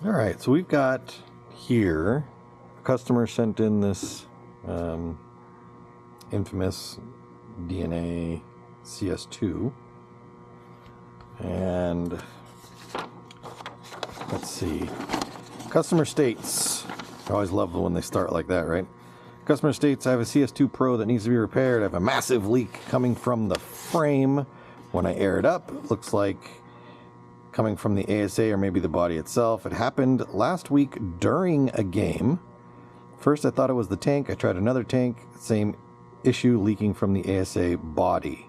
All right, so we've got here, a customer sent in this infamous DNA CS2, and let's see, customer states, I always love when they start like that, right? Customer states, I have a CS2 Pro that needs to be repaired. I have a massive leak coming from the frame. When I air it up, it looks like coming from the ASA or maybe the body itself. It happened last week during a game. First I thought it was the tank. I tried another tank, same issue, leaking from the ASA body.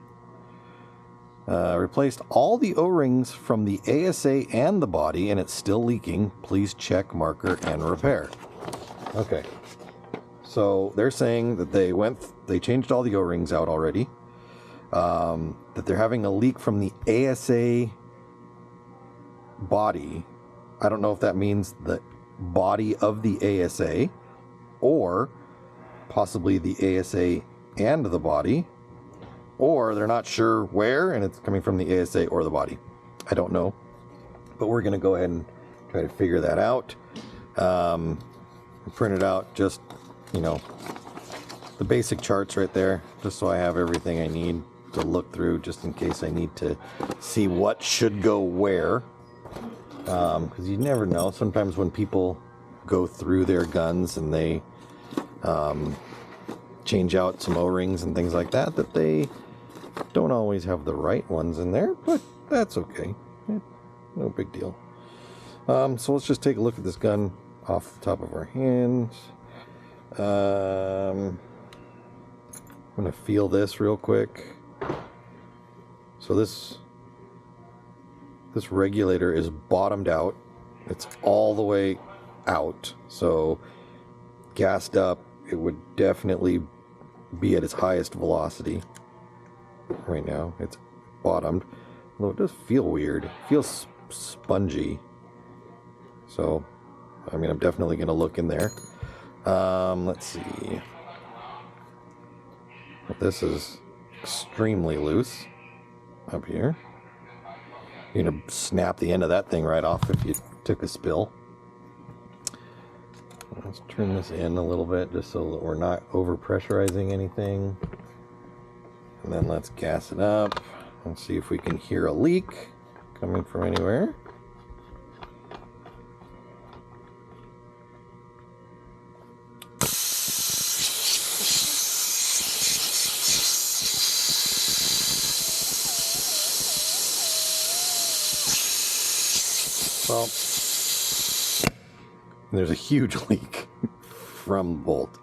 Replaced all the O-rings from the ASA and the body, and it's still leaking. Please check, marker, and repair. Okay. So they're saying that they changed all the O-rings out already. That they're having a leak from the ASA body. I don't know if that means the body of the ASA or possibly the ASA and the body, or they're not sure where and it's coming from the ASA or the body. I don't know, but we're going to go ahead and try to figure that out. Print it out, just, you know, the basic charts right there, just so I have everything I need to look through, just in case I need to see what should go where. Because you never know. Sometimes when people go through their guns and they change out some O-rings and things like that, that they don't always have the right ones in there, but that's okay. No big deal. So let's just take a look at this gun off the top of our hands. I'm going to feel this real quick. So this regulator is bottomed out. It's all the way out. So gassed up, it would definitely be at its highest velocity. Right now, it's bottomed. Although it does feel weird. It feels spongy. So, I mean, I'm definitely going to look in there. Let's see. This is extremely loose up here. You're going to snap the end of that thing right off if you took a spill. Let's turn this in a little bit just so that we're not over pressurizing anything. And then let's gas it up. Let's see if we can hear a leak coming from anywhere. Well, there's a huge leak from the bolt.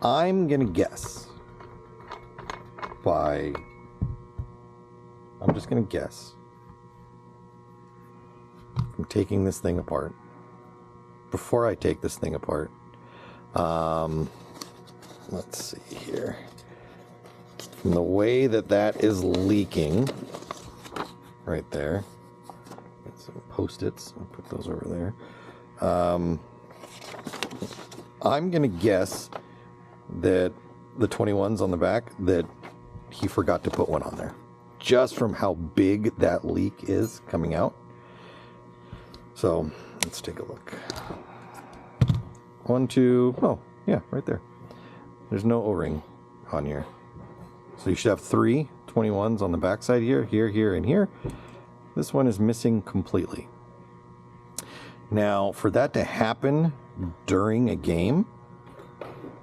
I'm gonna guess I'm just gonna guess from taking this thing apart. Before I take this thing apart, let's see here. From the way that is leaking right there. Some Post-its. I'll put those over there. I'm going to guess that the 21s on the back, that he forgot to put one on there. Just from how big that leak is coming out. So, let's take a look. 1, 2, oh, yeah, right there. There's no O-ring on here. So you should have 3 21s on the back side here, here, and here. This one is missing completely. Now, for that to happen during a game,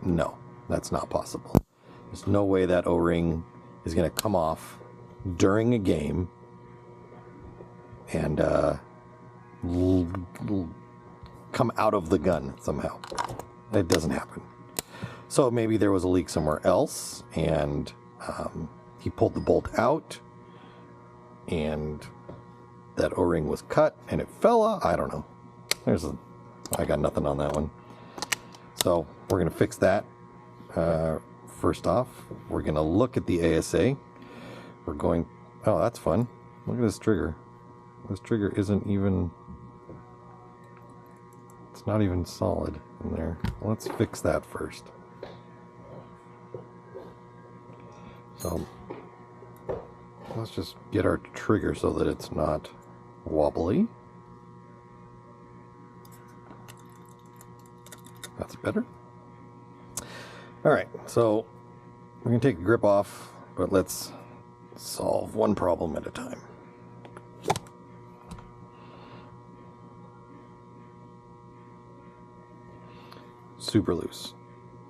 no, that's not possible. There's no way that O-ring is going to come off during a game and come out of the gun somehow. That doesn't happen. So maybe there was a leak somewhere else, and he pulled the bolt out, and that O-ring was cut and it fell out. I don't know. I got nothing on that one. So we're going to fix that. First off, we're going to look at the ASA. We're going, oh, that's fun. Look at this trigger. This trigger isn't even, it's not even solid in there. Let's fix that first. So let's just get our trigger so that it's not wobbly. That's better. All right, so we're gonna take the grip off, but let's solve one problem at a time. Super loose.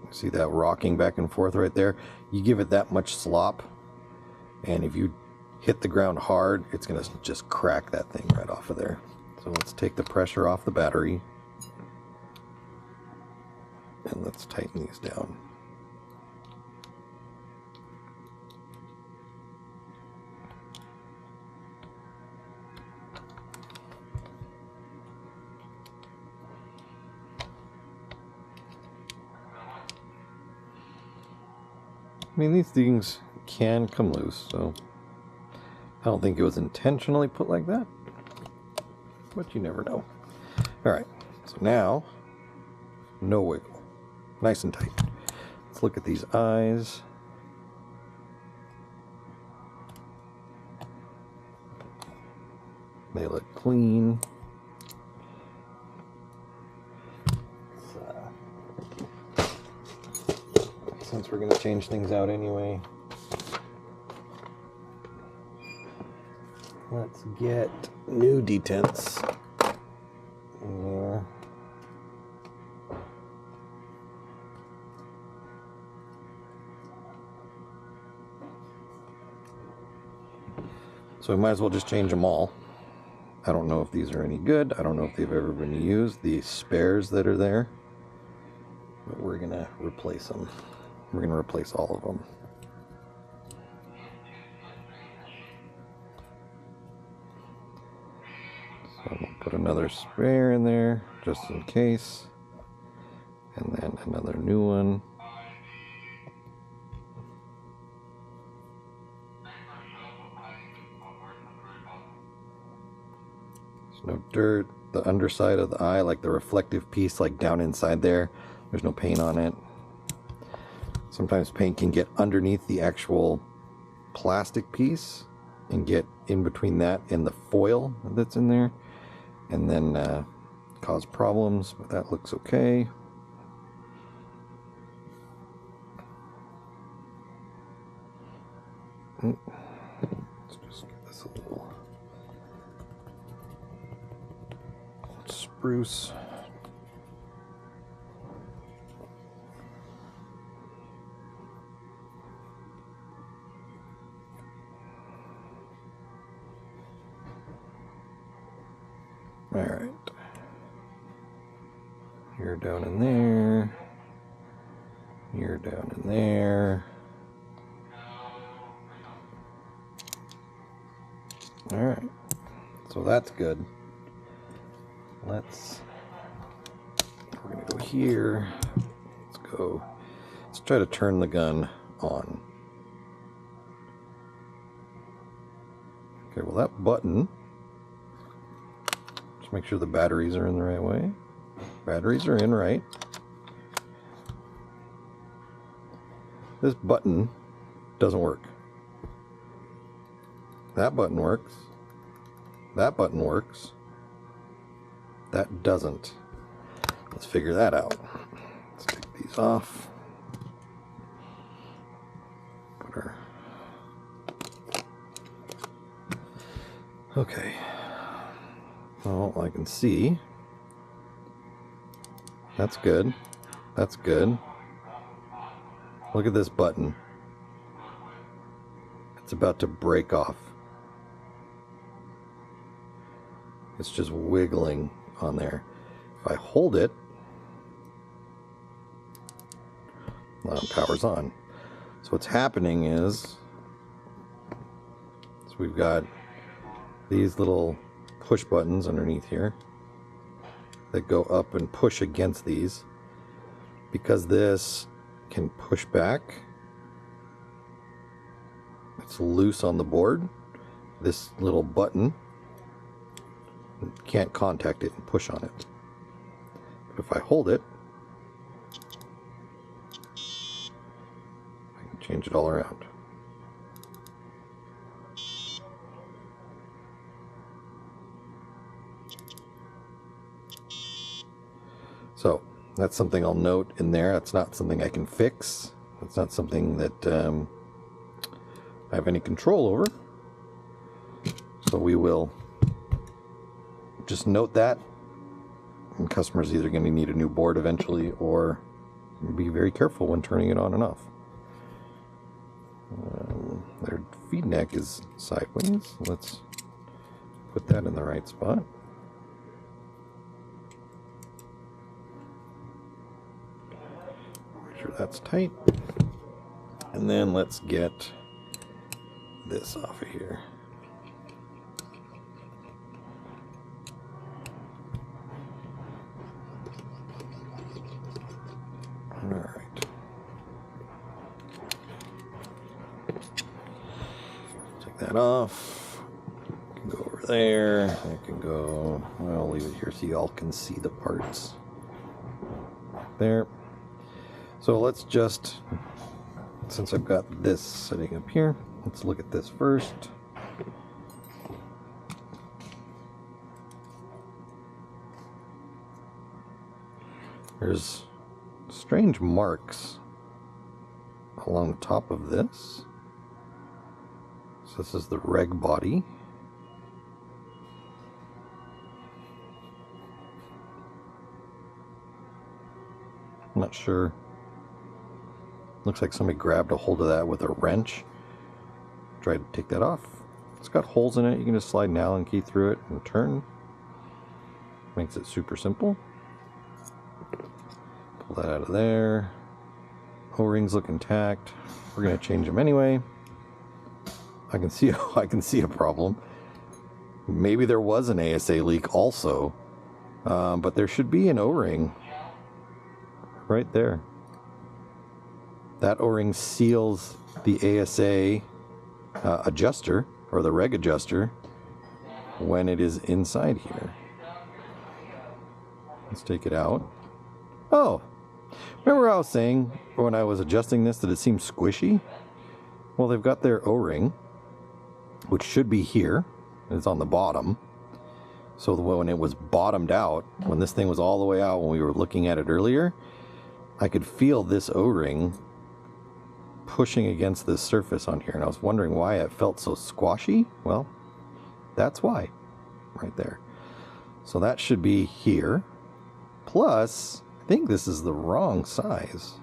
See that rocking back and forth right there? You give it that much slop, and if you hit the ground hard, it's gonna just crack that thing right off of there. So let's take the pressure off the battery, and let's tighten these down. I mean, these things can come loose, so I don't think it was intentionally put like that, but you never know. All right, so now, no wiggle, nice and tight. Let's look at these eyes. They look clean. Since we're going to change things out anyway, let's get new detents in there. So we might as well just change them all. I don't know if these are any good. I don't know if they've ever been used, the spares that are there, but we're going to replace them. We're going to replace all of them. So we'll put another spare in there just in case, and then another new one. There's no dirt. The underside of the eye, like the reflective piece, like down inside there, there's no paint on it. Sometimes paint can get underneath the actual plastic piece and get in between that and the foil that's in there, and then cause problems, but that looks okay. Let's just give this a little spruce. All right, you're down in there, you're down in there. All right, so that's good. We're gonna go here. Let's try to turn the gun on. Okay, well that button, just make sure the batteries are in the right way. Batteries are in right. This button doesn't work. That button works. That button works. That doesn't. Let's figure that out. Let's take these off. Put our... Okay. Well, I can see. That's good. That's good. Look at this button. It's about to break off. It's just wiggling on there. If I hold it, well, power's on. So what's happening is we've got these little push buttons underneath here that go up and push against these. Because this can push back, it's loose on the board. This little button can't contact it and push on it. But if I hold it, I can change it all around. So That's something I'll note in there. That's not something I can fix. It's not something that I have any control over. So we will just note that. And customers either going to need a new board eventually, or be very careful when turning it on and off. Their feed neck is sideways. Let's put that in the right spot. Make sure that's tight. And then let's get this off of here. All right. Take that off. Can go over there. I can go. I'll leave it here so y'all can see the parts. There. So let's just, since I've got this sitting up here, let's look at this first. There's strange marks along the top of this. So this is the reg body. I'm not sure. Looks like somebody grabbed a hold of that with a wrench. Tried to take that off. It's got holes in it. You can just slide an Allen key through it and turn. Makes it super simple. Pull that out of there. O-rings look intact. We're going to change them anyway. I can see a problem. Maybe there was an ASA leak also, but there should be an O-ring right there. That O-ring seals the ASA adjuster, or the reg adjuster, when it is inside here. Let's take it out. Oh, remember I was saying when I was adjusting this that it seemed squishy? Well, they've got their O-ring, which should be here. It's on the bottom. So when it was bottomed out, when this thing was all the way out when we were looking at it earlier, I could feel this O-ring pushing against this surface on here, and I was wondering why it felt so squashy. Well, that's why, right there. So that should be here. Plus, I think this is the wrong size.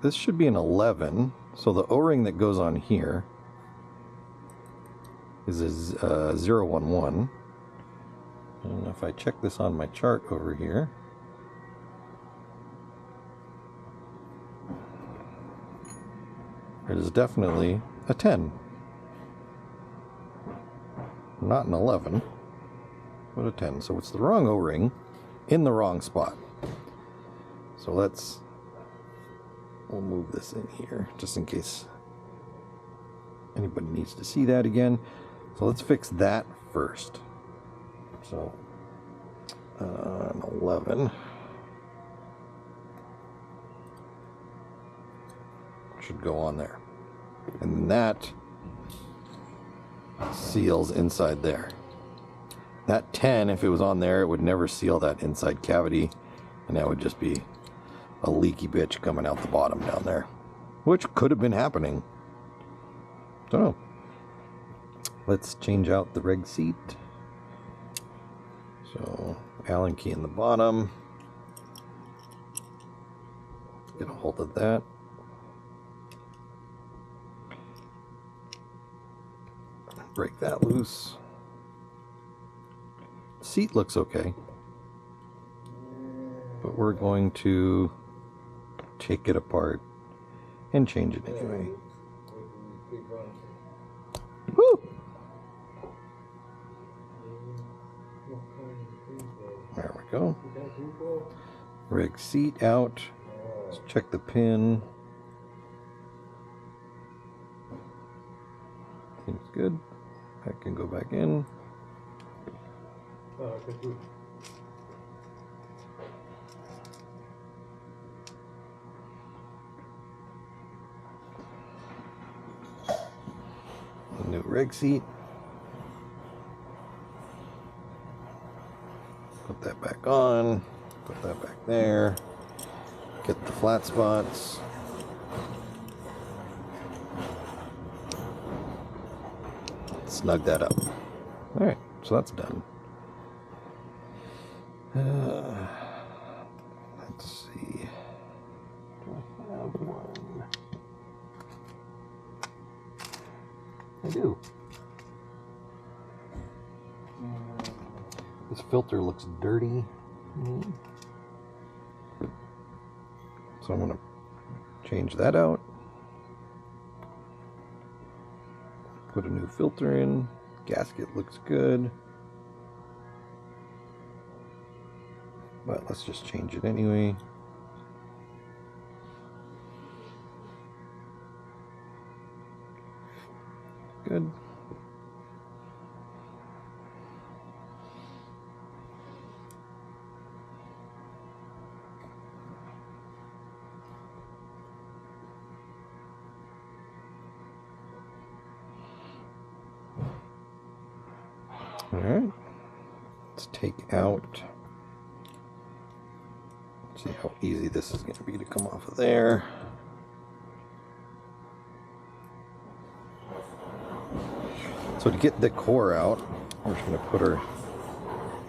This should be an 11. So the O-ring that goes on here is a 011. And if I check this on my chart over here, it is definitely a 10. Not an 11, but a 10. So it's the wrong O-ring in the wrong spot. So we'll move this in here just in case anybody needs to see that again. So let's fix that first. So an 11 should go on there, and that seals inside there. That 10, if it was on there, it would never seal that inside cavity, and that would just be a leaky bitch coming out the bottom down there, which could have been happening. Don't know. Let's change out the reg seat. So Allen key in the bottom. Get a hold of that. Break that loose. Seat looks okay, but we're going to take it apart and change it anyway. Woo! There we go. Reg seat out. Let's check the pin. Seems good. That can go back in. A new reg seat. Put that back on. Put that back there. Get the flat spots. Snug that up. Alright, so that's done. Let's see. Do I have one? I do. This filter looks dirty. So I'm going to change that out. Put a new filter in. Gasket looks good. But let's just change it anyway. Good. All right, let's take out, see how easy this is going to be to come off of there. So to get the core out, we're just going to put our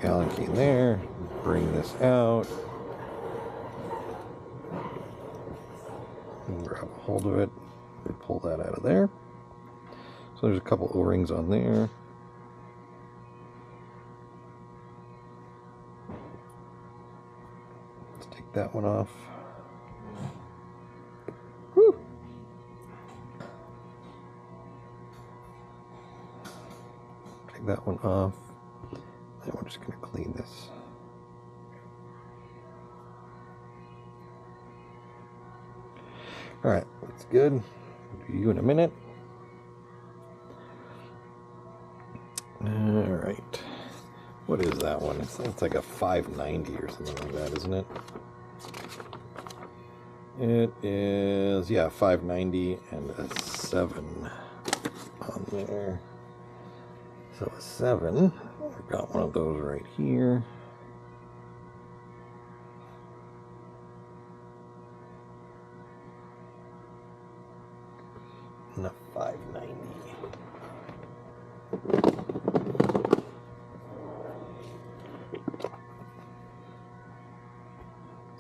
Allen key in there, bring this out, and grab a hold of it, and pull that out of there. So there's a couple O-rings on there. That one off. Whew. Take that one off. And we're just going to clean this. Alright, that's good. I'll do you in a minute. Alright. What is that one? It's like a 590 or something like that, isn't it? It is, yeah, 590 and a 7 on there. So a 7, I've got one of those right here. And a 590.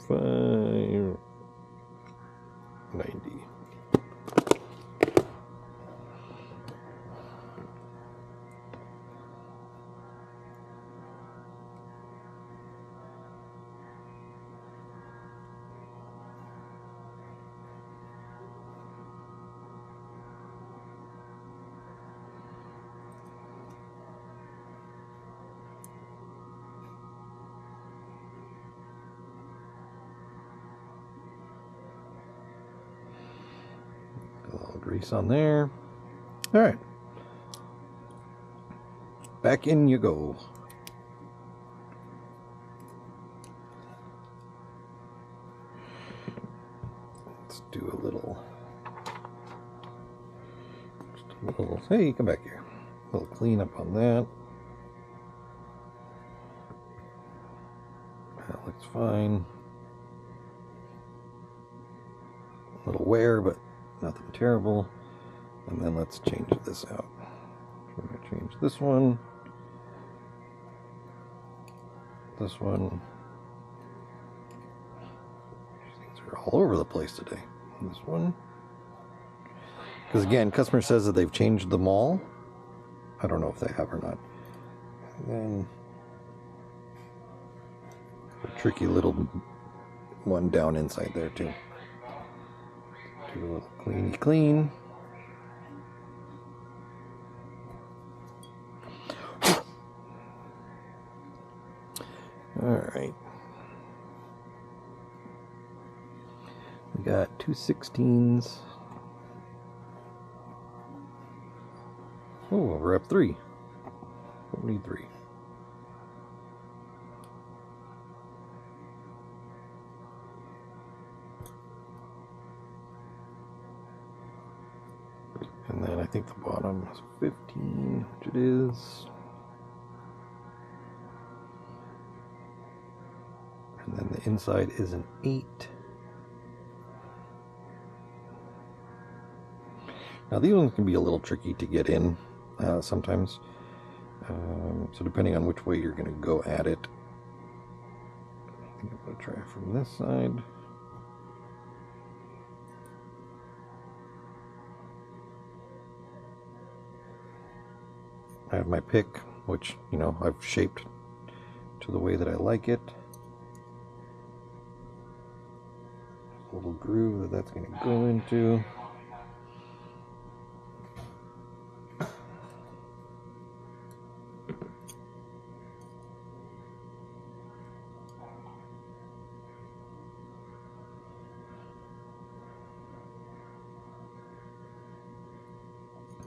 $590. A little grease on there. All right. Back in you go. Let's do a little, hey, come back here. A little cleanup on that. That looks fine. A little wear, but nothing terrible. And then let's change this out. We're going to change this one. This one. These things are all over the place today. And this one. Because again, customer says that they've changed them all. I don't know if they have or not. And then a tricky little one down inside there too. Do a little cleany clean. All right. We got 2 16s. Oh, we're up 3. We need 3. And then I think the bottom is 15, which it is. And then the inside is an 8. Now these ones can be a little tricky to get in sometimes. So depending on which way you're going to go at it. I think I'm going to try from this side. I have my pick, which, you know, I've shaped to the way that I like it. A little groove that that's going to go into.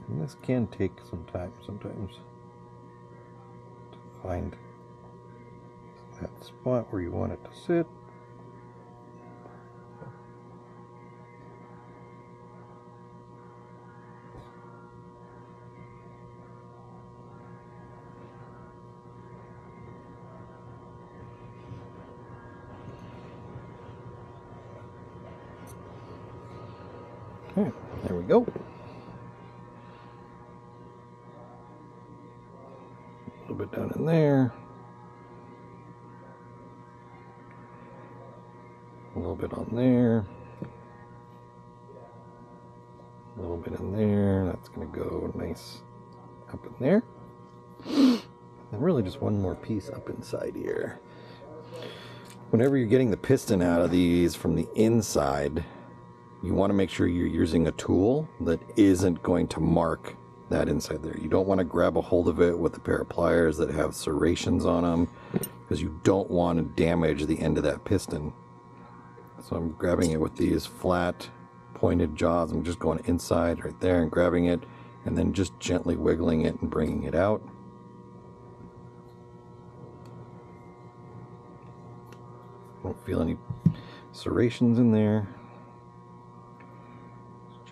And this can take some time sometimes to find that spot where you want it to sit. Okay, there we go. A little bit down in there. A little bit on there. A little bit in there. That's going to go nice up in there. And really just one more piece up inside here. Whenever you're getting the piston out of these from the inside, you want to make sure you're using a tool that isn't going to mark that inside there. You don't want to grab a hold of it with a pair of pliers that have serrations on them, because you don't want to damage the end of that piston. So I'm grabbing it with these flat pointed jaws. I'm just going inside right there and grabbing it, and then just gently wiggling it and bringing it out. Don't feel any serrations in there.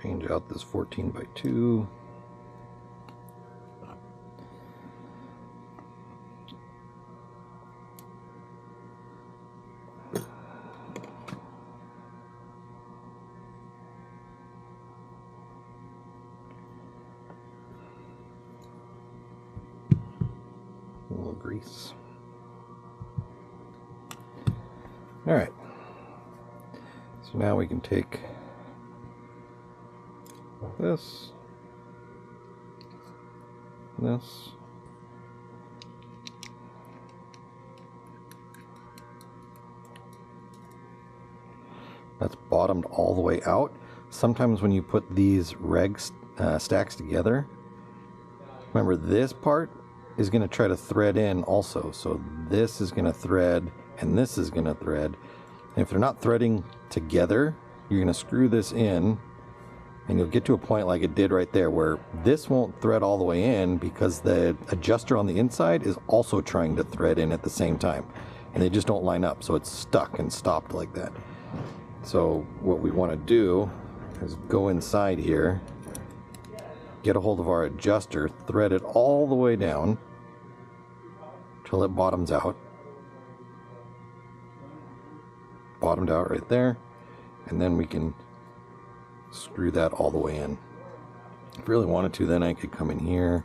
Change out this 14x2. A little grease. All right. So now we can take this, that's bottomed all the way out. Sometimes when you put these stacks together, remember this part is going to try to thread in also. So this is going to thread and this is going to thread. And if they're not threading together, you're going to screw this in. And you'll get to a point like it did right there where this won't thread all the way in because the adjuster on the inside is also trying to thread in at the same time. And they just don't line up, so it's stuck and stopped like that. So what we want to do is go inside here, get a hold of our adjuster, thread it all the way down till it bottoms out. Bottomed out right there. And then we can screw that all the way in. If I really wanted to, then I could come in here,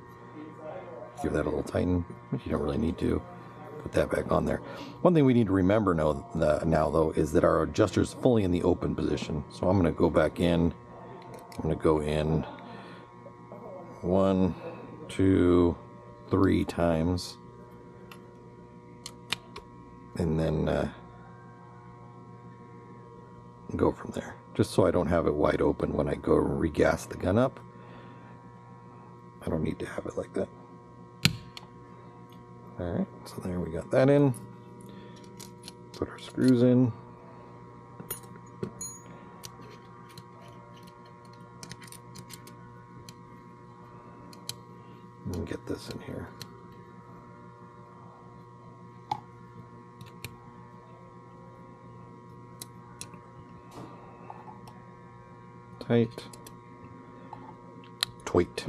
give that a little tighten, but you don't really need to. Put that back on there. One thing we need to remember now though is that our adjuster is fully in the open position. So I'm going to go back in. I'm going to go in 1, 2, 3 times, and then go from there. Just so I don't have it wide open when I go regas the gun up. I don't need to have it like that. Alright, so there we got that in. Put our screws in. And get this in here. Tight. Tweet.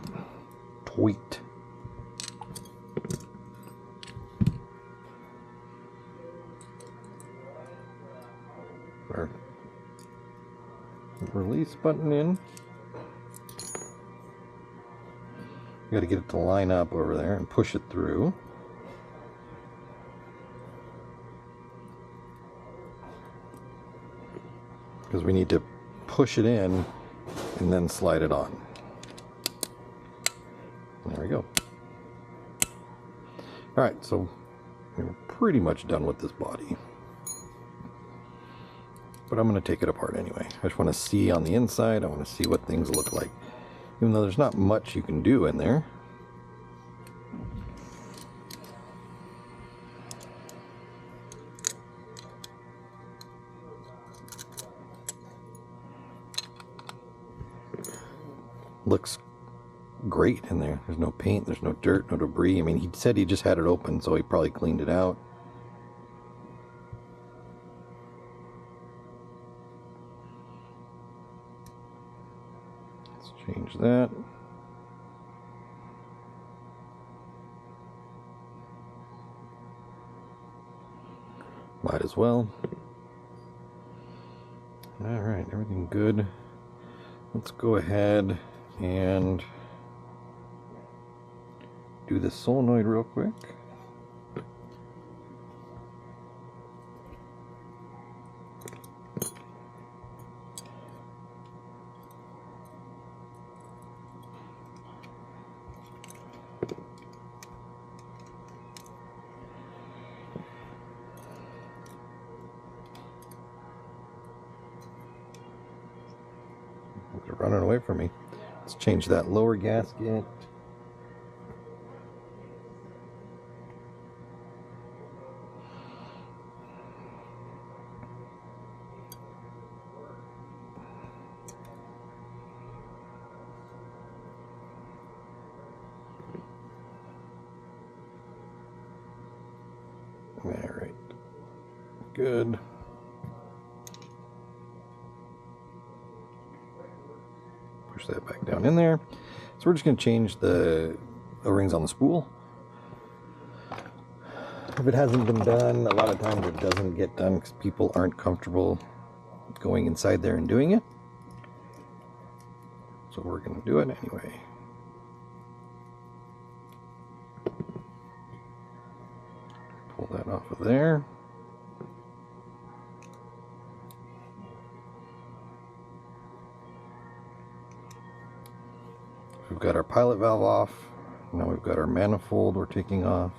release button in. You got to get it to line up over there and push it through. Because we need to push it in and then slide it on. There we go. Alright, so we're pretty much done with this body. But I'm going to take it apart anyway. I just want to see on the inside. I want to see what things look like. Even though there's not much you can do in there. Looks great in there. There's no paint, there's no dirt, no debris. I mean, he said he just had it open, so he probably cleaned it out. Let's change that. Might as well. All right, everything good. Let's go ahead and do the solenoid real quick. They're running away from me. Let's change that lower gasket. All right, good. Push that back down in there. So we're just going to change the O-rings on the spool. If it hasn't been done, a lot of times it doesn't get done because people aren't comfortable going inside there and doing it. So we're going to do it anyway. Pull that off of there. We've got our pilot valve off. Now we've got our manifold we're taking off.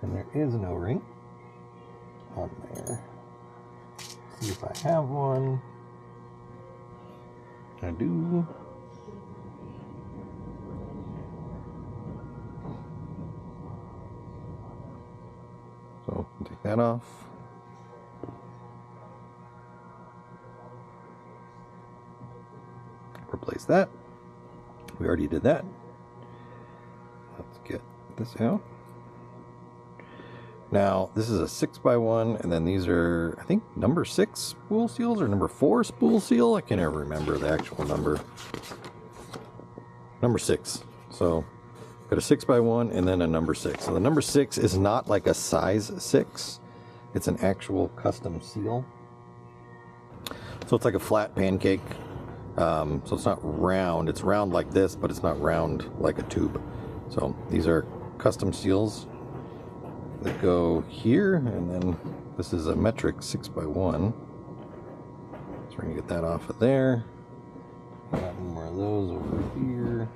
And there is an O-ring on there. See if I have one. I do. So take that off. Replace that. We already did that. Let's get this out. Now this is a 6x1, and then these are, I think, number 6 spool seals or number 4 spool seal. I can't ever remember the actual number. Number 6. So got a 6x1 and then a number 6. So the number 6 is not like a size 6. It's an actual custom seal. So it's like a flat pancake. So it's not round. It's round like this, but it's not round like a tube. So these are custom seals that go here, and then this is a metric 6x1. So we're gonna get that off of there. Got more of those over here.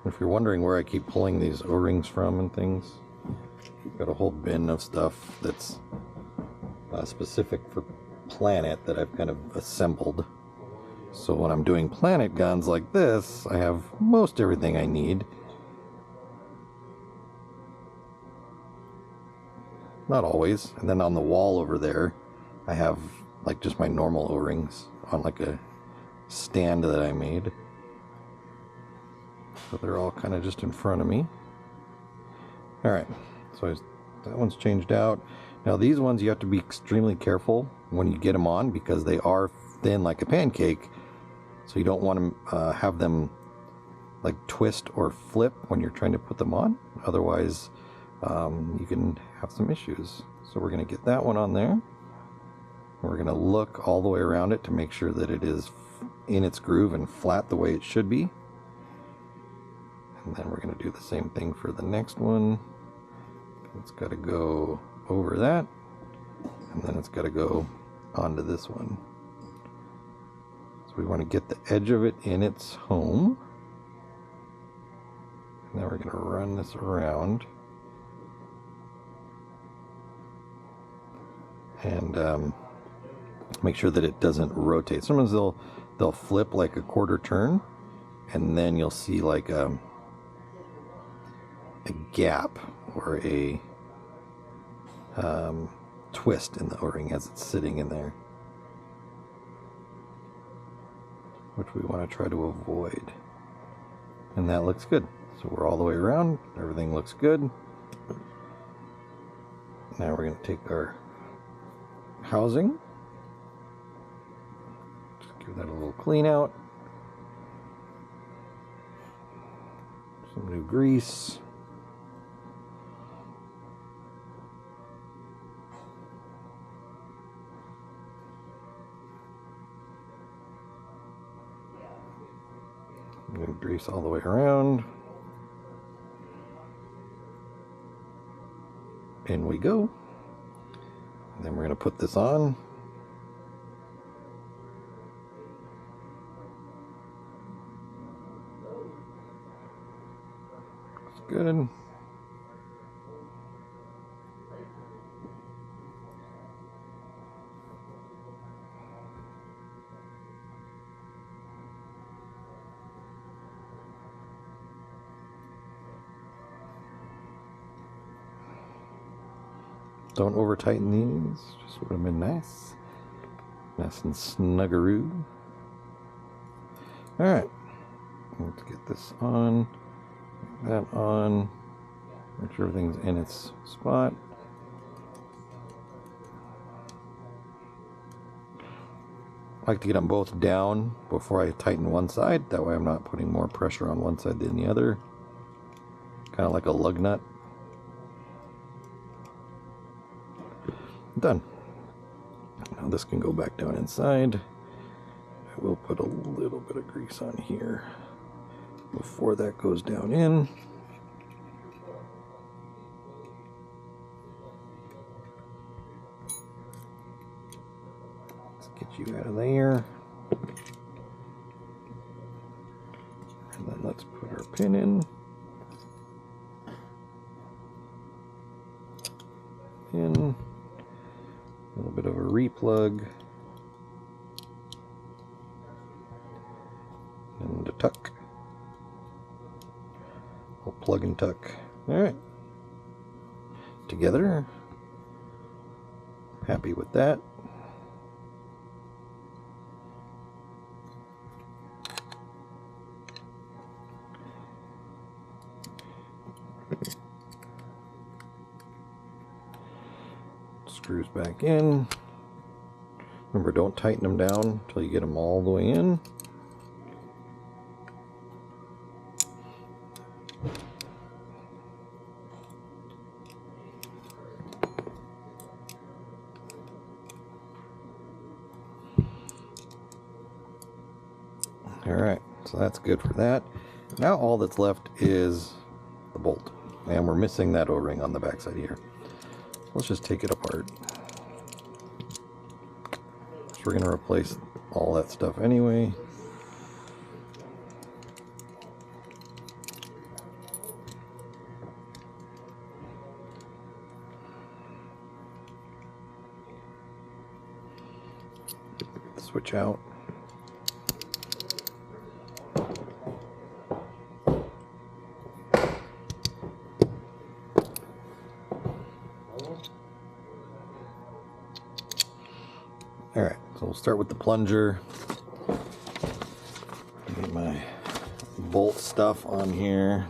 If you're wondering where I keep pulling these O-rings from and things, I've got a whole bin of stuff that's specific for Planet that I've kind of assembled. So when I'm doing Planet guns like this, I have most everything I need. Not always. And then on the wall over there, I have like just my normal O-rings on like a stand that I made. So they're all kind of just in front of me. All right, so that one's changed out. Now these ones you have to be extremely careful when you get them on because they are thin like a pancake. So you don't want to have them like twist or flip when you're trying to put them on. Otherwise, you can have some issues. So we're going to get that one on there. We're going to look all the way around it to make sure that it is in its groove and flat the way it should be. And then we're going to do the same thing for the next one. It's got to go over that, and then it's got to go onto this one. So we want to get the edge of it in its home. And then we're going to run this around. And make sure that it doesn't rotate. Sometimes they'll flip like a quarter turn, and then you'll see like a gap or a twist in the O-ring as it's sitting in there, which we want to try to avoid. And that looks good. So we're all the way around. Everything looks good. Now we're going to take our housing, just give that a little clean out, some new grease, new grease all the way around. In we go. And then we're going to put this on. Looks good. Don't over tighten these, just would have been nice. Nice and snuggaroo. Alright, let's get this on, that on, make sure everything's in its spot. I like to get them both down before I tighten one side, that way I'm not putting more pressure on one side than the other. Kind of like a lug nut. Done. Now this can go back down inside. I will put a little bit of grease on here before that goes down in. Let's get you out of there. And then let's put our pin in. A little bit of a replug and a tuck. I'll plug and tuck. All right, together. Happy with that. Screws back in. Remember, don't tighten them down until you get them all the way in. Alright, so that's good for that. Now all that's left is the bolt. And we're missing that O-ring on the backside here. Let's just take it apart. So we're going to replace all that stuff anyway. Switch out. Alright, so we'll start with the plunger. Get my bolt stuff on here.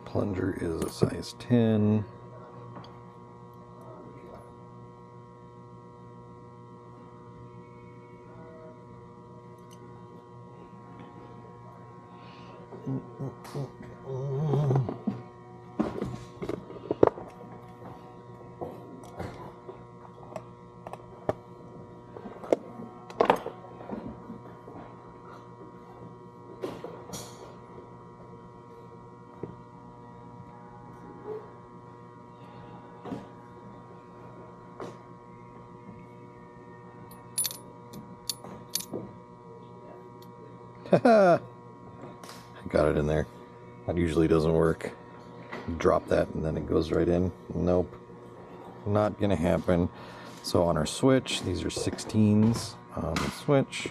Plunger is a size 10. I got it in there. That usually doesn't work. Drop that and then it goes right in. Nope. Not gonna happen. So on our switch, these are 16s on the switch.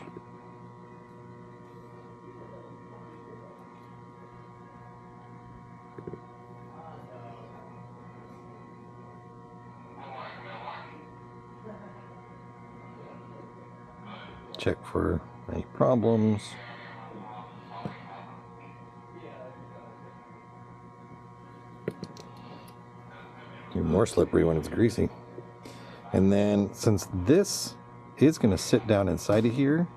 Check for any problems. Even more slippery when it's greasy. And then since this is going to sit down inside of here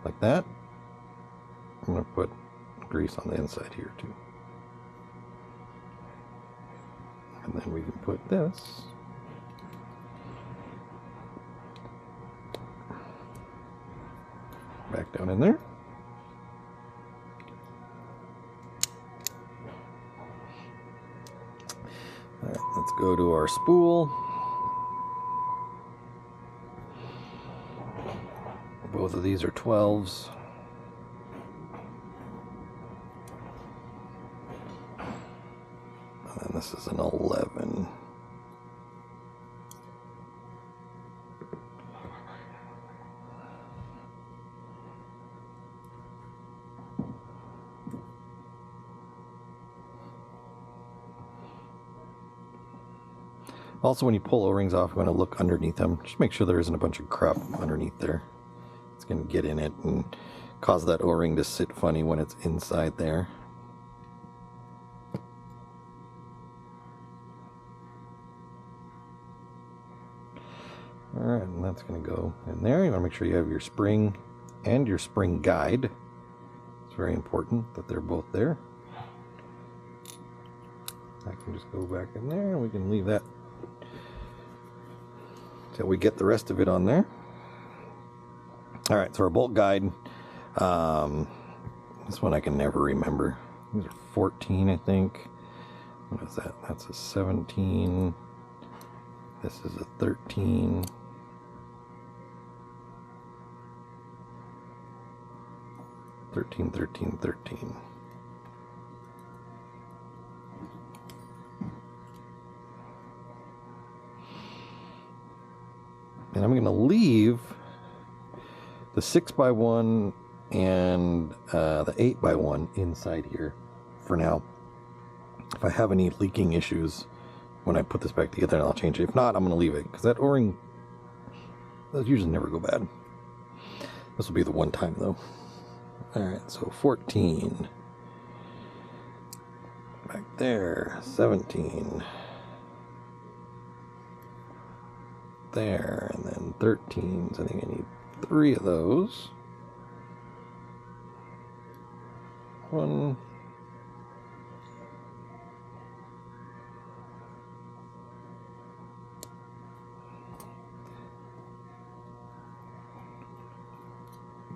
like that, I'm going to put grease on the inside here too. And then we can put this back down in there. All right, let's go to our spool. Both of these are 12s. And then this is an 11. Also, when you pull O-rings off, you want to look underneath them. Just make sure there isn't a bunch of crap underneath there. It's going to get in it and cause that O-ring to sit funny when it's inside there. Alright, and that's going to go in there. You want to make sure you have your spring and your spring guide. It's very important that they're both there. I can just go back in there and we can leave that till we get the rest of it on there. Alright, so our bolt guide, this one I can never remember. These are 14, I think. What is that? That's a 17. This is a 13. Thirteen. And I'm going to leave the 6x1 and the 8x1 inside here for now. If I have any leaking issues when I put this back together, I'll change it. If not, I'm going to leave it because that O-ring, those usually never go bad. This will be the one time though. Alright, so 14. Back there, 17. There, and then 13s. I think I need 3 of those. 1.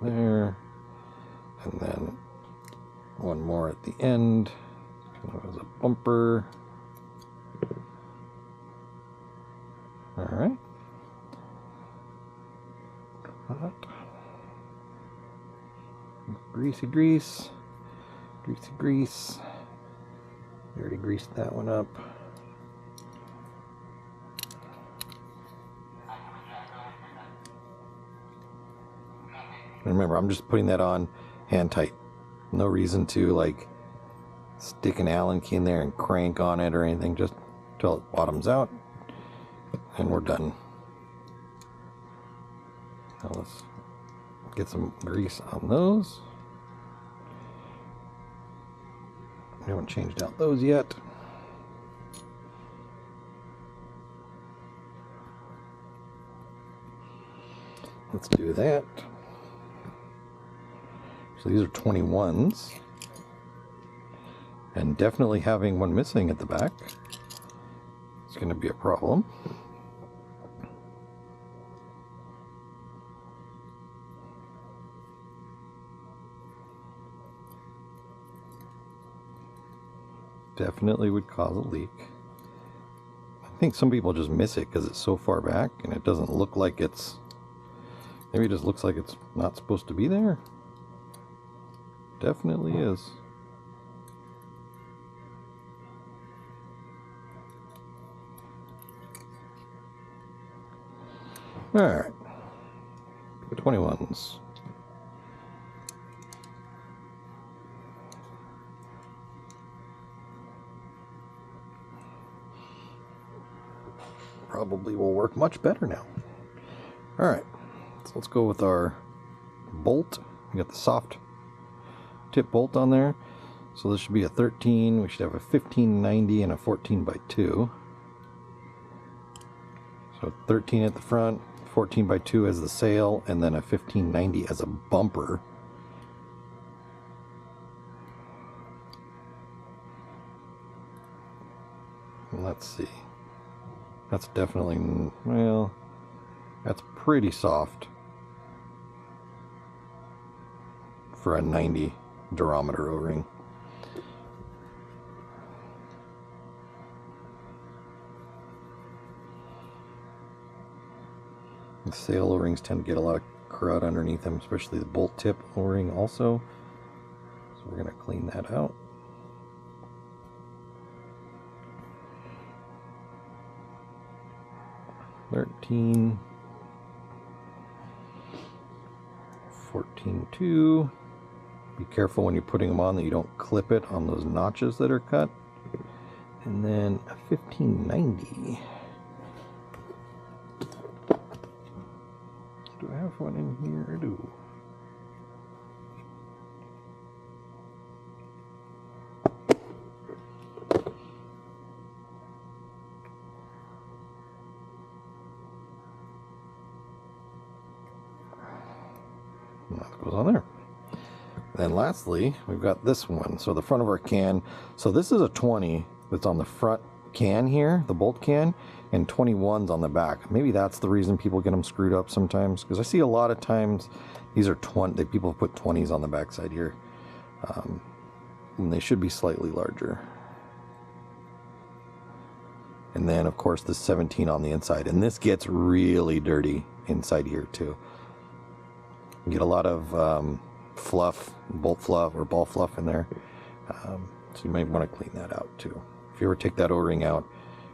There. And then 1 more at the end. As a bumper. Alright. Greasy grease. Greasy grease. We already greased that one up. And remember, I'm just putting that on hand tight. No reason to like stick an Allen key in there and crank on it or anything. Just till it bottoms out and we're done. Now let's get some grease on those. We haven't changed out those yet. Let's do that. So these are 21s. And definitely having one missing at the back is going to be a problem. Definitely would cause a leak. I think some people just miss it because it's so far back and it doesn't look like it's, maybe it just looks like it's not supposed to be there. Definitely is. Alright. 21s. Probably will work much better now. Alright. So let's go with our bolt. We got the soft tip bolt on there. So this should be a 13. We should have a 1590 and a 14 by 2. So 13 at the front, 14 by 2 as the sail, and then a 1590 as a bumper. And let's see. That's definitely, well, that's pretty soft for a 90 durometer O-ring. The sail O-rings tend to get a lot of crud underneath them, especially the bolt tip O-ring also. So we're going to clean that out. $13, $14.2. Be careful when you're putting them on that you don't clip it on those notches that are cut. And then a 1590. Do I have one in here? I do. And that goes on there. Then lastly, we've got this one. So the front of our can. So this is a 20 that's on the front can here, the bolt can, and 21's on the back. Maybe that's the reason people get them screwed up sometimes, because I see a lot of times these are 20. People put 20s on the back side here, and they should be slightly larger. And then of course the 17 on the inside, and this gets really dirty inside here too. You get a lot of fluff, bolt fluff or ball fluff in there, so you might want to clean that out too. If you ever take that O-ring out,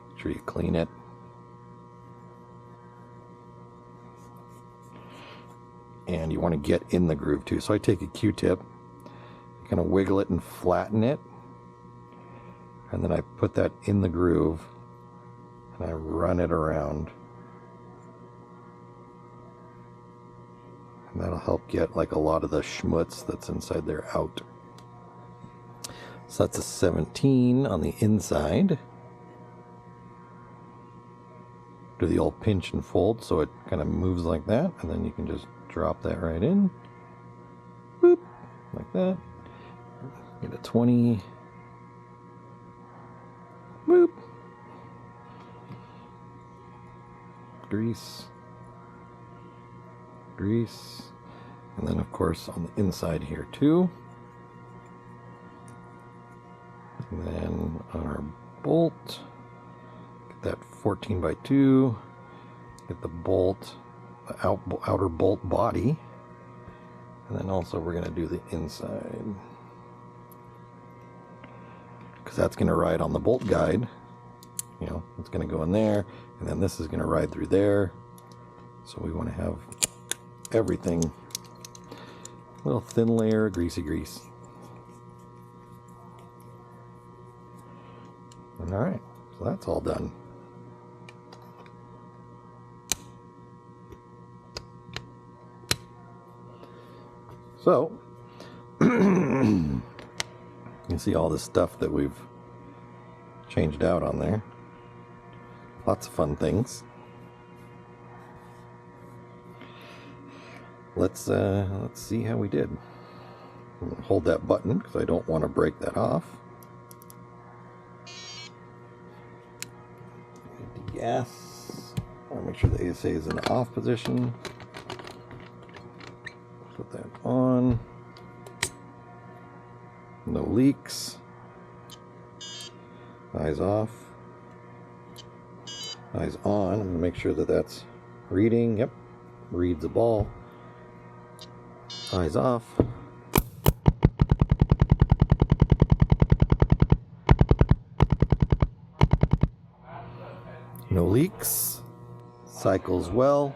make sure you clean it. And you want to get in the groove too. So I take a Q-tip, kind of wiggle it and flatten it, and then I put that in the groove and I run it around. And that'll help get like a lot of the schmutz that's inside there out. So that's a 17 on the inside. Do the old pinch and fold so it kind of moves like that, and then you can just drop that right in. Boop, like that. Get a 20. Boop. Grease. Grease. And then of course on the inside here too. And then on our bolt, get that 14 by 2, get the bolt, the outer bolt body, and then also we're going to do the inside, because that's going to ride on the bolt guide. You know, it's going to go in there, and then this is going to ride through there. So we want to have everything, a little thin layer of greasy grease. Alright, so that's all done. So, you can see all this stuff that we've changed out on there. Lots of fun things. Let's see how we did. I'm gonna hold that button because I don't want to break that off. Gas. I want to make sure the ASA is in the off position. Put that on. No leaks. Eyes off. Eyes on. I'm going to make sure that that's reading. Yep. Reads the ball. Eyes off. No leaks. Cycles well.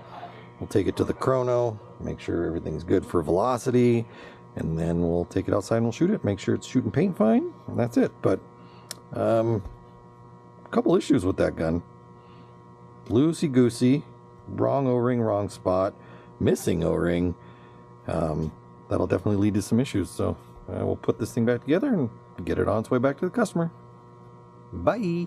We'll take it to the chrono, make sure everything's good for velocity, and then we'll take it outside and we'll shoot it, make sure it's shooting paint fine, and that's it. But a couple issues with that gun. Loosey-goosey, wrong O-ring, wrong spot, missing O-ring. That'll definitely lead to some issues, so we'll put this thing back together and get it on its way back to the customer. Bye!